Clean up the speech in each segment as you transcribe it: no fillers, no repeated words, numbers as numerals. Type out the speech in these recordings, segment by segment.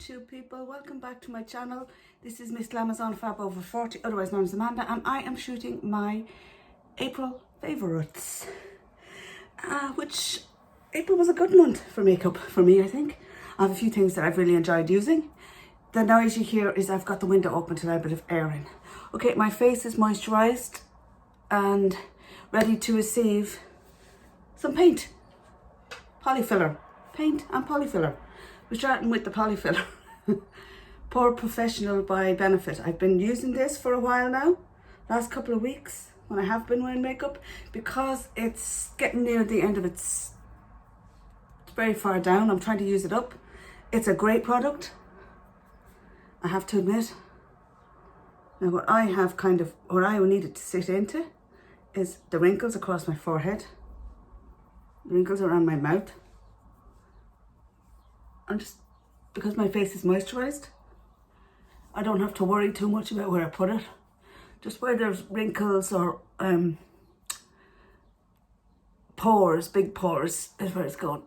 YouTube people, welcome back to my channel. This is Miss Glamazon Fab over 40, otherwise known as Amanda, and I am shooting my April favourites, which April was a good month for makeup for me. I think I have a few things that I've really enjoyed using. The noise you hear is I've got the window open to let a bit of air in. Okay, my face is moisturised and ready to receive some paint, polyfiller, paint and polyfiller. We're starting with the polyfiller. Porefessional by Benefit. I've been using this for a while now, last couple of weeks when I have been wearing makeup, because it's getting near the end of it's very far down. I'm trying to use it up. It's a great product, I have to admit. Now what I have what I need it to sit into is the wrinkles across my forehead, the wrinkles around my mouth. And just because my face is moisturised, I don't have to worry too much about where I put it. Just where there's wrinkles or pores, big pores, is where it's going.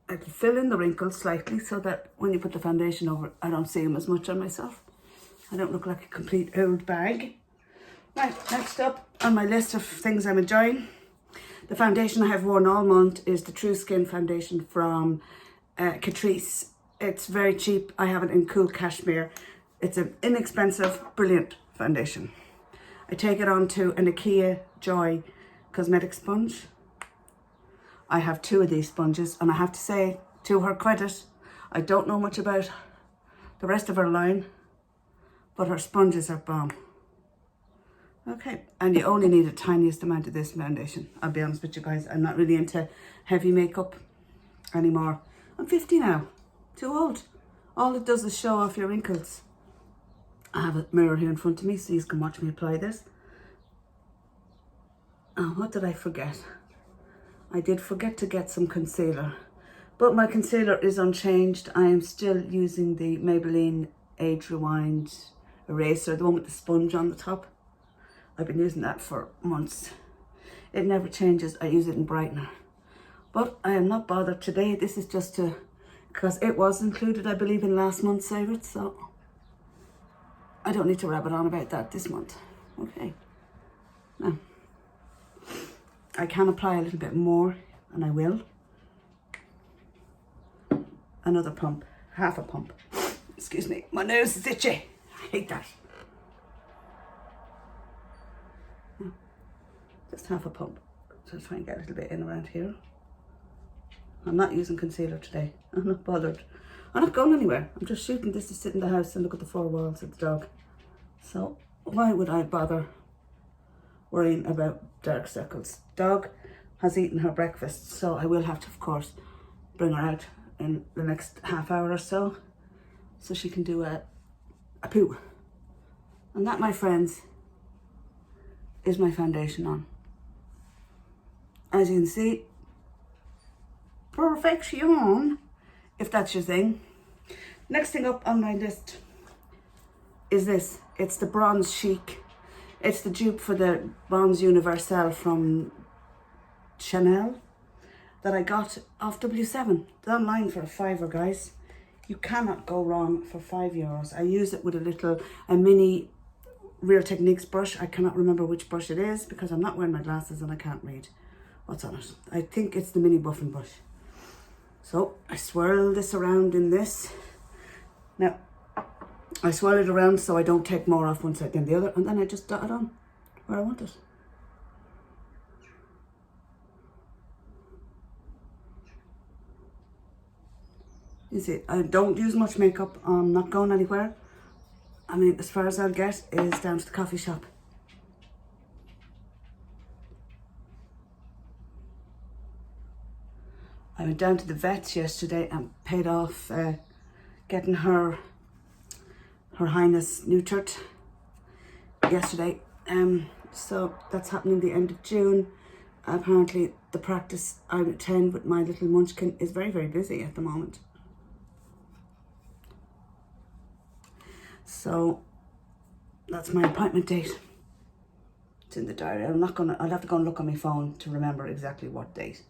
I can fill in the wrinkles slightly so that when you put the foundation over, I don't see them as much on myself. I don't look like a complete old bag. Right, next up on my list of things I'm enjoying, the foundation I have worn all month is the True Skin foundation from Catrice. It's very cheap. I have it in cool cashmere. It's an inexpensive, brilliant foundation. I take it onto an IKEA Joy cosmetic sponge. I have two of these sponges, and I have to say, to her credit, I don't know much about the rest of her line, but her sponges are bomb. Okay, and you only need the tiniest amount of this foundation. I'll be honest with you guys, I'm not really into heavy makeup anymore. I'm 50 now, too old. All it does is show off your wrinkles. I have a mirror here in front of me so you can watch me apply this. Oh, what did I forget? I did forget to get some concealer, but my concealer is unchanged. I am still using the Maybelline Age Rewind eraser, the one with the sponge on the top. I've been using that for months. It never changes. I use it in brightener. But I am not bothered today. This is just because it was included, I believe, in last month's favourites. So I don't need to rabbit on about that this month. Okay. Now, I can apply a little bit more, and I will. Another pump, half a pump. Excuse me, my nose is itchy. I hate that. Just half a pump. So try and get a little bit in around here. I'm not using concealer today. I'm not bothered. I'm not going anywhere. I'm just shooting this to sit in the house and look at the four walls of the dog. So why would I bother worrying about dark circles? Dog has eaten her breakfast, so I will have to, of course, bring her out in the next half hour or so she can do a poo. And that, my friends, is my foundation on. As you can see, perfection, if that's your thing. Next thing up on my list is this. It's the Bronze Chic. It's the dupe for the Bronze Universelle from Chanel that I got off W7. It's online for a £5, guys. You cannot go wrong for €5. I use it with a mini Real Techniques brush. I cannot remember which brush it is because I'm not wearing my glasses and I can't read what's on it. I think it's the mini buffing brush. So I swirl this around in this. Now, I swirl it around so I don't take more off one side than the other, and then I just dot it on where I want it. You see, I don't use much makeup. I'm not going anywhere. I mean, as far as I'll get is down to the coffee shop. I went down to the vet's yesterday and paid off getting her Highness neutered yesterday. So that's happening the end of June. Apparently the practice I attend with my little munchkin is very, very busy at the moment. So that's my appointment date. It's in the diary. I'll have to go and look on my phone to remember exactly what date.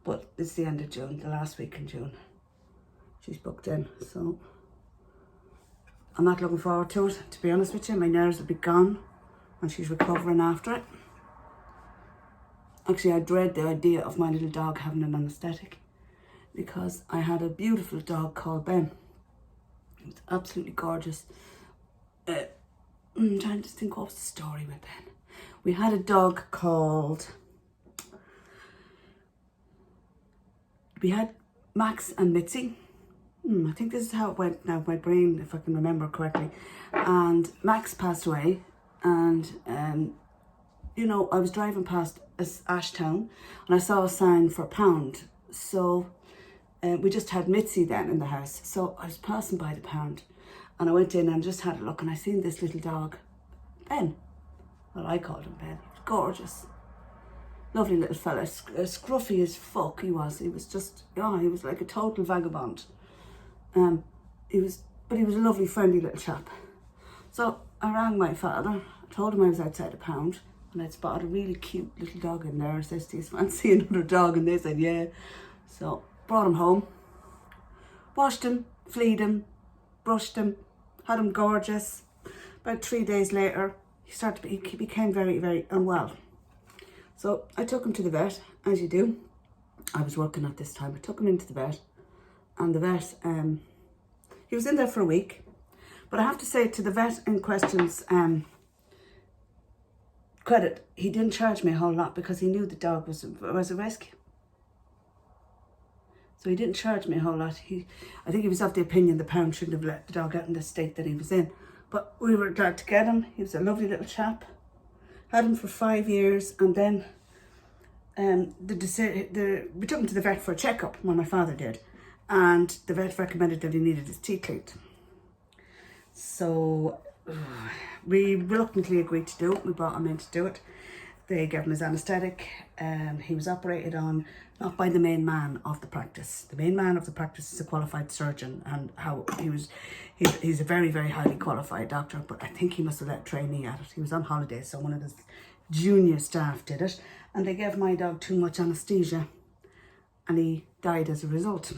But it's the end of June, the last week in June. She's booked in, so I'm not looking forward to it, to be honest with you. My nerves will be gone when she's recovering after it. Actually, I dread the idea of my little dog having an anaesthetic, because I had a beautiful dog called Ben. He was absolutely gorgeous. I'm trying to think, what was the story with Ben? We had a dog called... We had Max and Mitzi. I think this is how it went now, my brain, if I can remember correctly. And Max passed away, and you know, I was driving past Ashtown and I saw a sign for £1. So we just had Mitzi then in the house. So I was passing by the pound and I went in and just had a look, and I seen this little dog, Ben. Well, I called him Ben. Gorgeous. Lovely little fella. Scruffy as fuck he was. He was just, yeah, he was like a total vagabond. But he was a lovely, friendly little chap. So I rang my father, told him I was outside the pound, and I'd spotted a really cute little dog in there. I says, do you fancy another dog? And they said, yeah. So brought him home, washed him, fleed him, brushed him, had him gorgeous. About 3 days later, he became very, very unwell. So I took him to the vet, as you do. I was working at this time. I took him into the vet, and the vet, he was in there for a week. But I have to say, to the vet in question's credit, he didn't charge me a whole lot because he knew the dog was a rescue. So he didn't charge me a whole lot. I think he was of the opinion the pound shouldn't have let the dog out in the state that he was in. But we were glad to get him. He was a lovely little chap. Had him for 5 years, and then we took him to the vet for a checkup, well, my father did, and the vet recommended that he needed his teeth cleaned. So we reluctantly agreed to do it. We brought him in to do it. They gave him his anaesthetic. He was operated on, not by the main man of the practice. The main man of the practice is a qualified surgeon, and he's a very, very highly qualified doctor, but I think he must have let a trainee at it. He was on holiday, so one of his junior staff did it, and they gave my dog too much anaesthesia, and he died as a result.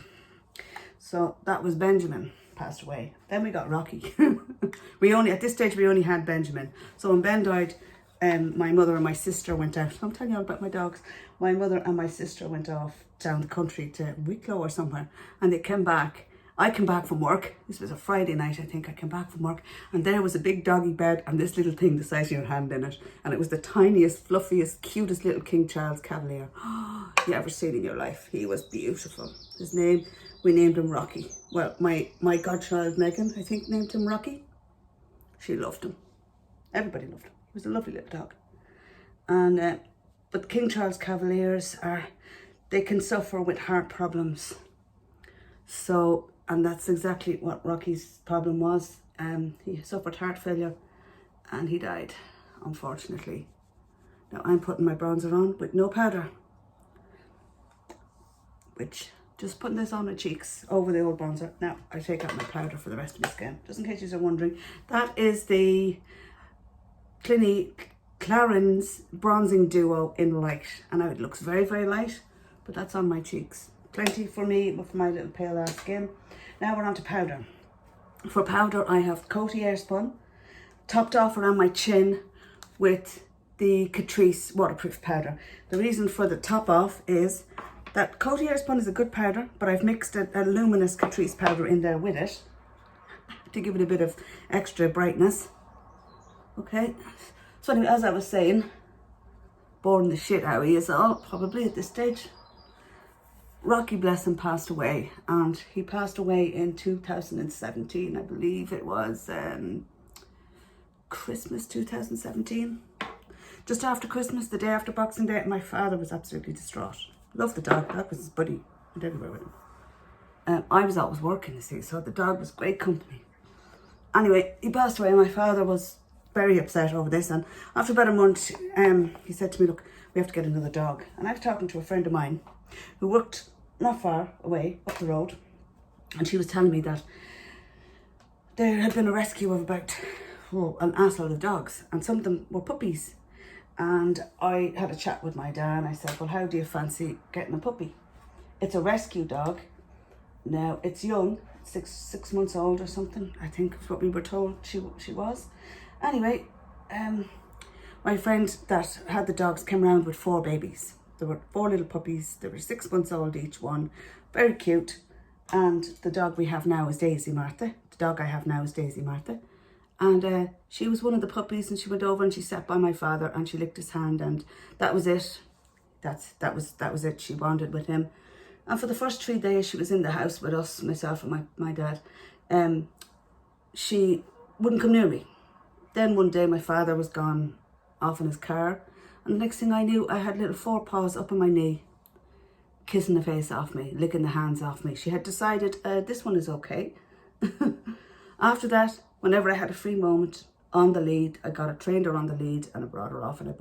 So that was Benjamin, passed away. Then we got Rocky. At this stage we only had Benjamin. So when Ben died, my mother and my sister went out. I'm telling you all about my dogs. My mother and my sister went off down the country to Wicklow or somewhere, and they came back. I came back from work. This was a Friday night, I think. I came back from work, and there was a big doggy bed and this little thing the size of your hand in it, and it was the tiniest, fluffiest, cutest little King Charles Cavalier you ever seen in your life. He was beautiful. His name, we named him Rocky. Well, my godchild Megan, I think, named him Rocky. She loved him. Everybody loved him. He was a lovely little dog. And but King Charles Cavaliers they can suffer with heart problems. So, and that's exactly what Rocky's problem was. He suffered heart failure and he died, unfortunately. Now I'm putting my bronzer on with no powder, which, just putting this on my cheeks over the old bronzer. Now I take out my powder for the rest of my skin, just in case you're wondering. That is the Clarins Bronzing Duo in light, and now it looks very, very light, but that's on my cheeks. Plenty for me with my little pale ass skin. Now we're on to powder. For powder, I have Coty Airspun, topped off around my chin with the Catrice waterproof powder. The reason for the top off is that Coty Airspun is a good powder, but I've mixed a luminous Catrice powder in there with it to give it a bit of extra brightness. Okay, so anyway, as I was saying, boring the shit out of you all, probably at this stage. Rocky, bless him, passed away, and he passed away in 2017, I believe it was Christmas 2017. Just after Christmas, the day after Boxing Day, my father was absolutely distraught. Loved the dog, that was his buddy, went everywhere with him. I was always working, you see, so the dog was great company. Anyway, he passed away, and my father was very upset over this, and after about a month, he said to me, look, we have to get another dog. And I was talking to a friend of mine who worked not far away, up the road, and she was telling me that there had been a rescue of about an assload of dogs, and some of them were puppies. And I had a chat with my dad, and I said, well, how do you fancy getting a puppy? It's a rescue dog. Now, it's young, six months old or something, I think is what we were told she was. Anyway, my friend that had the dogs came around with 4 babies. There were 4 little puppies. They were 6 months old each one. Very cute. And the dog we have now is Daisy Martha. The dog I have now is Daisy Martha. And she was one of the puppies, and she went over and she sat by my father and she licked his hand, and that was it. That was it. She bonded with him. And for the first 3 days she was in the house with us, myself and my dad. She wouldn't come near me. Then one day my father was gone off in his car, and the next thing I knew, I had little 4 paws up on my knee, kissing the face off me, licking the hands off me. She had decided this one is okay. After that, whenever I had a free moment on the lead, I trained her on the lead, and I brought her off, and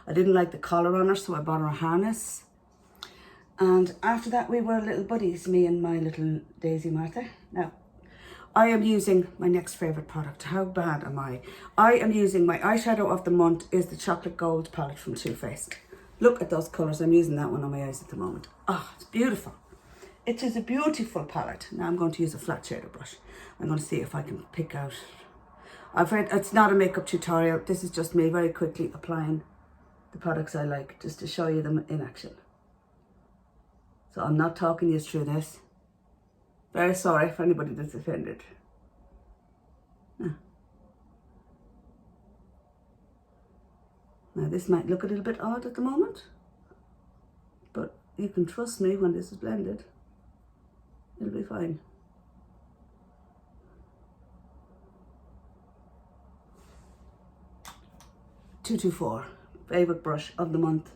I didn't like the collar on her, so I bought her a harness. And after that, we were little buddies, me and my little Daisy Martha. Now, I am using my next favourite product. How bad am I? I am using my eyeshadow of the month is the Chocolate Gold palette from Too Faced. Look at those colours. I'm using that one on my eyes at the moment. Ah, it's beautiful. It is a beautiful palette. Now I'm going to use a flat shader brush. I'm going to see if I can pick out. I've heard it's not a makeup tutorial. This is just me very quickly applying the products I like, just to show you them in action. So I'm not talking you through this. Very sorry for anybody that's offended. Now this might look a little bit odd at the moment, but you can trust me, when this is blended, it'll be fine. .224, favourite brush of the month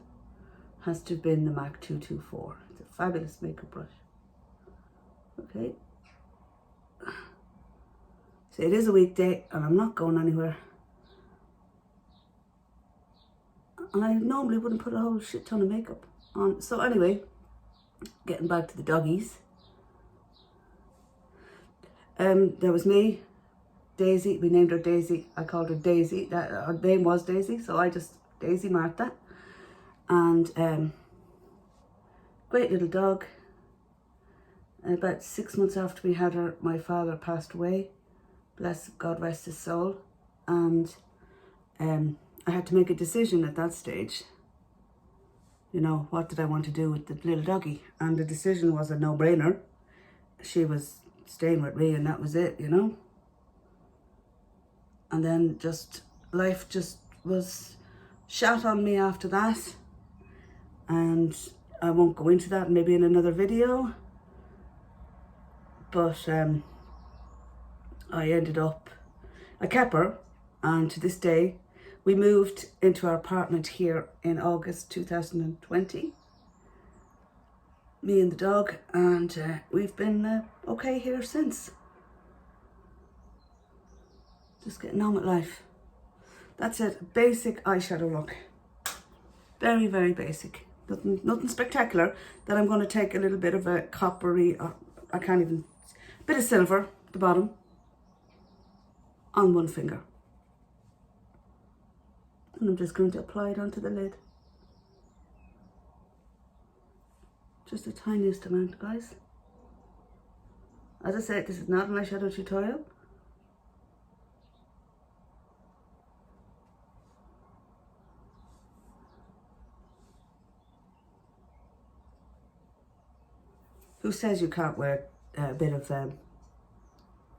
has to have been the MAC 224. It's a fabulous makeup brush. Okay. So it is a weekday and I'm not going anywhere. And I normally wouldn't put a whole shit ton of makeup on. So anyway, getting back to the doggies. There was me, Daisy. We named her Daisy. I called her Daisy. Her name was Daisy, so I just Daisy Martha. And great little dog. About 6 months after we had her, my father passed away. Bless God, rest his soul. And I had to make a decision at that stage. You know, what did I want to do with the little doggy? And the decision was a no-brainer. She was staying with me, and that was it, you know. And then life just was shot on me after that. And I won't go into that, maybe in another video. But I kept her, and to this day, we moved into our apartment here in August 2020. Me and the dog, and we've been okay here since. Just getting on with life. That's it, basic eyeshadow look. Very, very basic. Nothing spectacular. Then I'm going to take a little bit of a coppery, bit of silver at the bottom on one finger. And I'm just going to apply it onto the lid. Just the tiniest amount, guys. As I said, this is not an eyeshadow tutorial. Who says you can't wear a bit of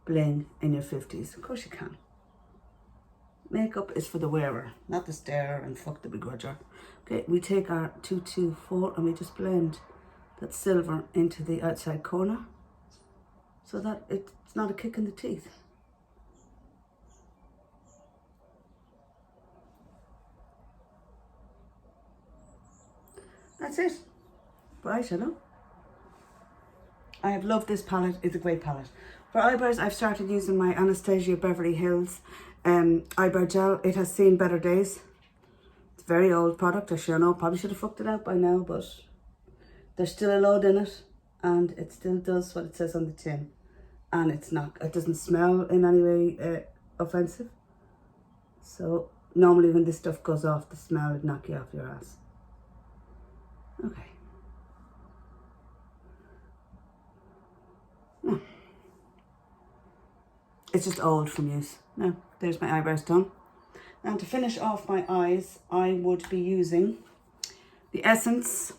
bling in your 50s? Of course you can. Makeup is for the wearer, not the starer and fuck the begrudger. Okay, we take our 224 and we just blend that silver into the outside corner so that it's not a kick in the teeth. That's it for eyeshadow. I have loved this palette. It's a great palette. For eyebrows, I've started using my Anastasia Beverly Hills eyebrow gel. It has seen better days. It's a very old product, I sure know. Probably should have fucked it out by now, but there's still a load in it, and it still does what it says on the tin. And it doesn't smell in any way offensive. So normally when this stuff goes off, the smell would knock you off your ass. Okay. It's just old from use. Now, there's my eyebrows done. And to finish off my eyes, I would be using the Essence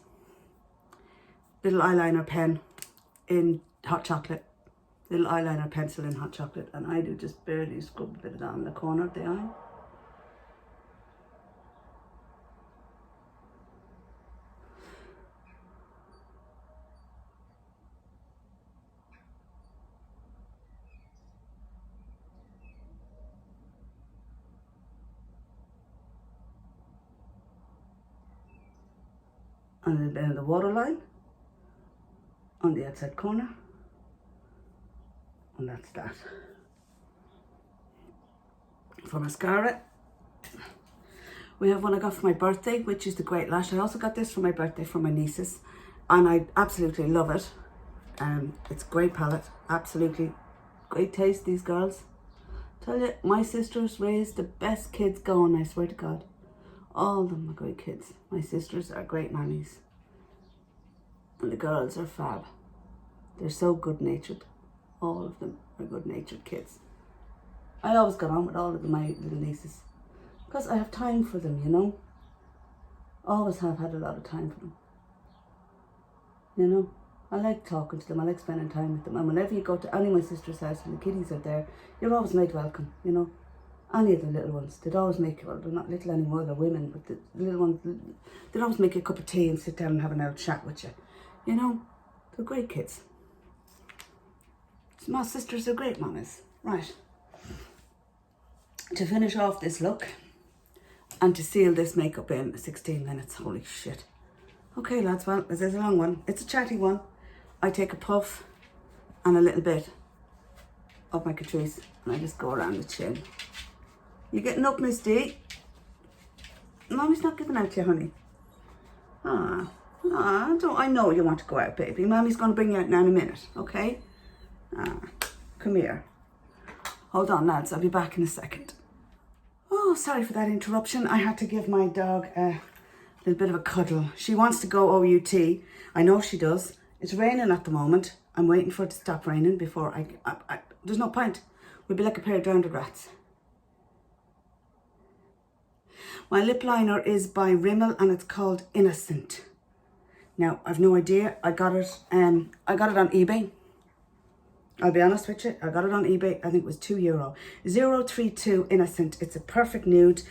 little eyeliner pen in hot chocolate. Little eyeliner pencil in hot chocolate. And I do just barely scrub a bit of that on the corner of the eye. And a little bit of the waterline on the outside corner. And that's that. For mascara, we have one I got for my birthday, which is the Great Lash. I also got this for my birthday from my nieces, and I absolutely love it. It's a great palette, absolutely great taste, these girls. Tell you, my sisters raised the best kids going, I swear to God. All of them are great kids. My sisters are great nannies. And the girls are fab. They're so good-natured. All of them are good-natured kids. I always got on with all of my little nieces. Because I have time for them, you know. Always have had a lot of time for them. You know. I like talking to them. I like spending time with them. And whenever you go to any of my sister's house and the kiddies are there, you're always made welcome, you know. Any of the little ones, they'd always make, well, they're not little anymore, they're women, but the little ones, they'd always make you a cup of tea and sit down and have an old chat with you. You know, they're great kids. So my sisters are great mamas. Right. To finish off this look and to seal this makeup in 16 minutes. Holy shit. Okay, lads, well, this is a long one. It's a chatty one. I take a puff and a little bit of my Catrice and I just go around the chin. You getting up, Miss D? Mommy's not giving out to you, honey. I know you want to go out, baby. Mommy's going to bring you out now in a minute, okay? Come here. Hold on, lads. I'll be back in a second. Oh, sorry for that interruption. I had to give my dog a little bit of a cuddle. She wants to go OUT. I know she does. It's raining at the moment. I'm waiting for it to stop raining before I there's no point. We'll be like a pair of drowned rats. My lip liner is by Rimmel and it's called Innocent. Now, I've no idea. I got it on eBay. I'll be honest with you. I got it on eBay. I think it was €2. 032 Innocent. It's a perfect nude.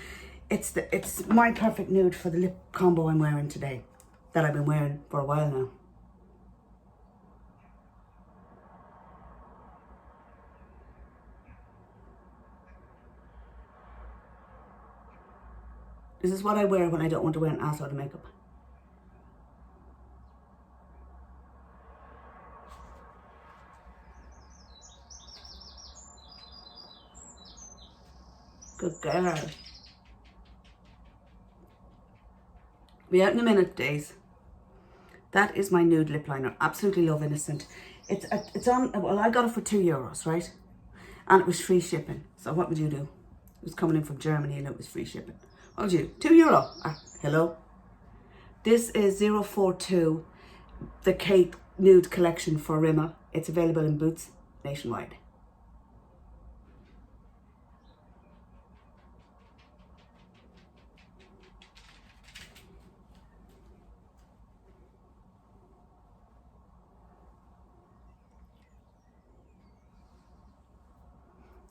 It's my perfect nude for the lip combo I'm wearing today. That I've been wearing for a while now. This is what I wear when I don't want to wear an ass out of makeup. Good girl. Be out in a minute, Days. That is my nude lip liner. Absolutely love Innocent. It's on, well, I got it for €2, right? And it was free shipping. So what would you do? It was coming in from Germany and it was free shipping. What would you do? €2. Hello? This is 042, the Kate nude collection for Rimmel. It's available in Boots nationwide.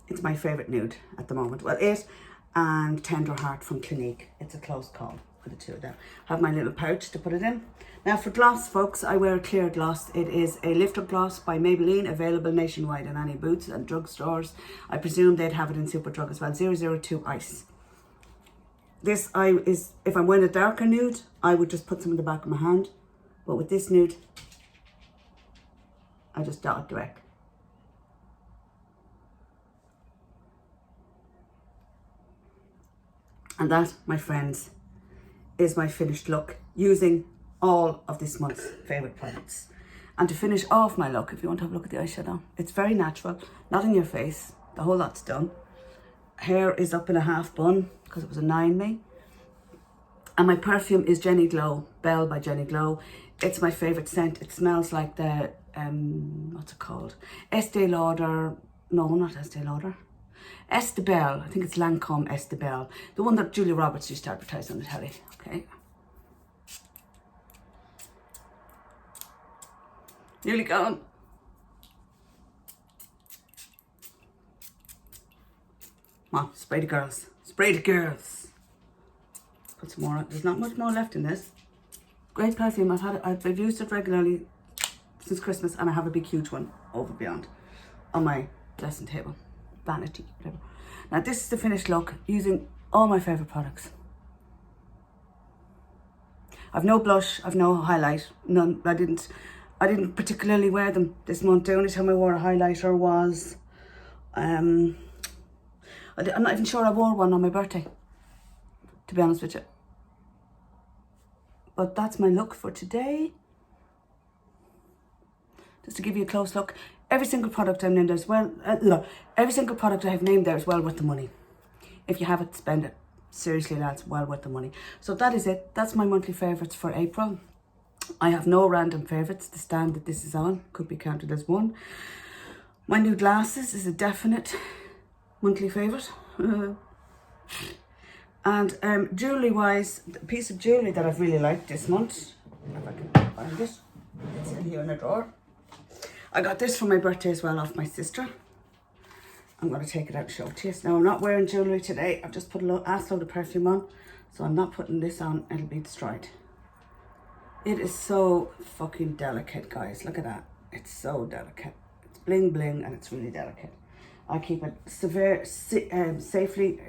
It's my favourite nude at the moment. Well, it and Tender Heart from Clinique. It's a close call for the two of them. I have my little pouch to put it in. Now for gloss, folks, I wear a clear gloss. It is a lifter gloss by Maybelline, available nationwide in any Boots and drugstores. I presume they'd have it in Superdrug as well. 002 Ice. This is, if I'm wearing a darker nude, I would just put some in the back of my hand. But with this nude, I just dot it direct. And that, my friends, is my finished look using all of this month's favourite products. And to finish off my look, if you want to have a look at the eyeshadow, it's very natural, not in your face. The whole lot's done. Hair is up in a half bun because it was a 9 And my perfume is Jenny Glow, Belle by Jenny Glow. It's my favourite scent. It smells like the, what's it called? Estee Lauder No, not Estee Lauder. Belle. I think it's Lancome Belle. The one that Julia Roberts used to advertise on the telly. Okay. Nearly gone. Come on, spray the girls. Spray the girls. Put some more on. There's not much more left in this. Great perfume. I've used it regularly since Christmas, and I have a big huge one over beyond on my dressing table. Vanity, whatever. Now this is the finished look using all my favourite products. I've no blush, I've no highlight, none. I didn't particularly wear them this month. The only time I wore a highlighter was, I'm not even sure I wore one on my birthday, to be honest with you. But that's my look for today. Just to give you a close look, every single product I've named there is every single product I have named there is well worth the money. If you have it, spend it. Seriously, lads, well worth the money. So that is it. That's my monthly favourites for April. I have no random favourites. The stand that this is on could be counted as one. My new glasses is a definite monthly favourite. And jewellery wise, the piece of jewellery that I've really liked this month, if I can find it, it's in here in a drawer. I got this for my birthday as well off my sister. I'm going to take it out and show it to you. Now I'm not wearing jewellery today. I've just put a ass load of perfume on. So I'm not putting this on. It'll be destroyed. It is so fucking delicate, guys. Look at that. It's so delicate. It's bling bling and it's really delicate. I keep it safely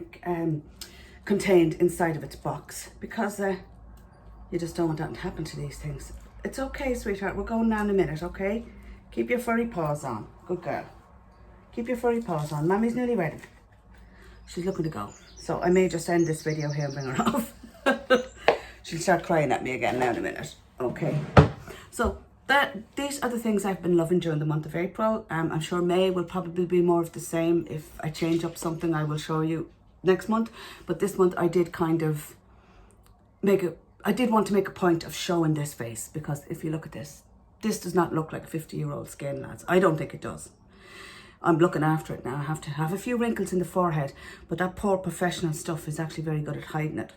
contained inside of its box because you just don't want that to happen to these things. It's okay, sweetheart. We're going now in a minute, okay? Keep your furry paws on. Good girl. Keep your furry paws on. Mommy's nearly ready. She's looking to go. So I may just end this video here and bring her off. She'll start crying at me again now in a minute. Okay. So these are the things I've been loving during the month of April. I'm sure May will probably be more of the same. If I change up something, I will show you next month. But this month I did kind of I did want to make a point of showing this face, because if you look at this does not look like 50-year-old skin, lads. I don't think it does. I'm looking after it now. I have to have a few wrinkles in the forehead, but that Porefessional stuff is actually very good at hiding it.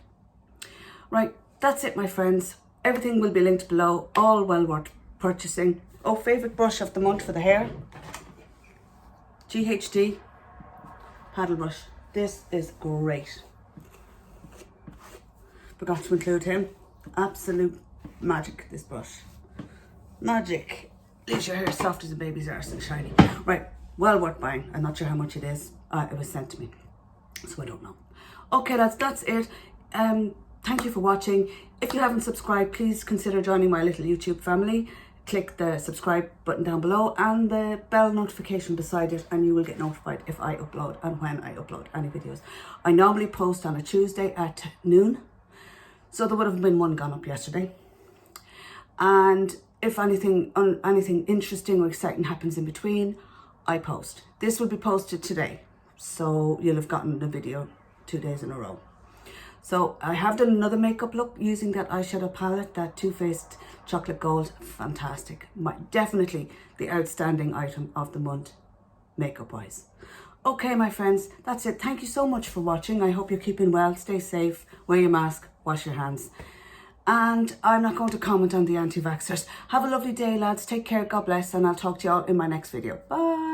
Right, that's it, my friends. Everything will be linked below, all well worth purchasing. Oh, favourite brush of the month for the hair. GHD paddle brush. This is great. Forgot to include him. Absolute magic, this brush. Magic. Leaves your hair soft as a baby's arse and shiny. Right, well worth buying. I'm not sure how much it is. It was sent to me, so I don't know. Okay, that's it. Thank you for watching. If you haven't subscribed, please consider joining my little YouTube family. Click the subscribe button down below and the bell notification beside it, and you will get notified if I upload and when I upload any videos. I normally post on a Tuesday at noon, so there would have been one gone up yesterday. And if anything interesting or exciting happens in between, I post. This will be posted today, so you'll have gotten the video 2 days in a row. So I have done another makeup look using that eyeshadow palette, that Too Faced Chocolate Gold. Fantastic. Definitely the outstanding item of the month, makeup wise. Okay, my friends, that's it. Thank you so much for watching. I hope you're keeping well. Stay safe, wear your mask, wash your hands. And I'm not going to comment on the anti-vaxxers. Have a lovely day, lads. Take care. God bless. And I'll talk to you all in my next video. Bye.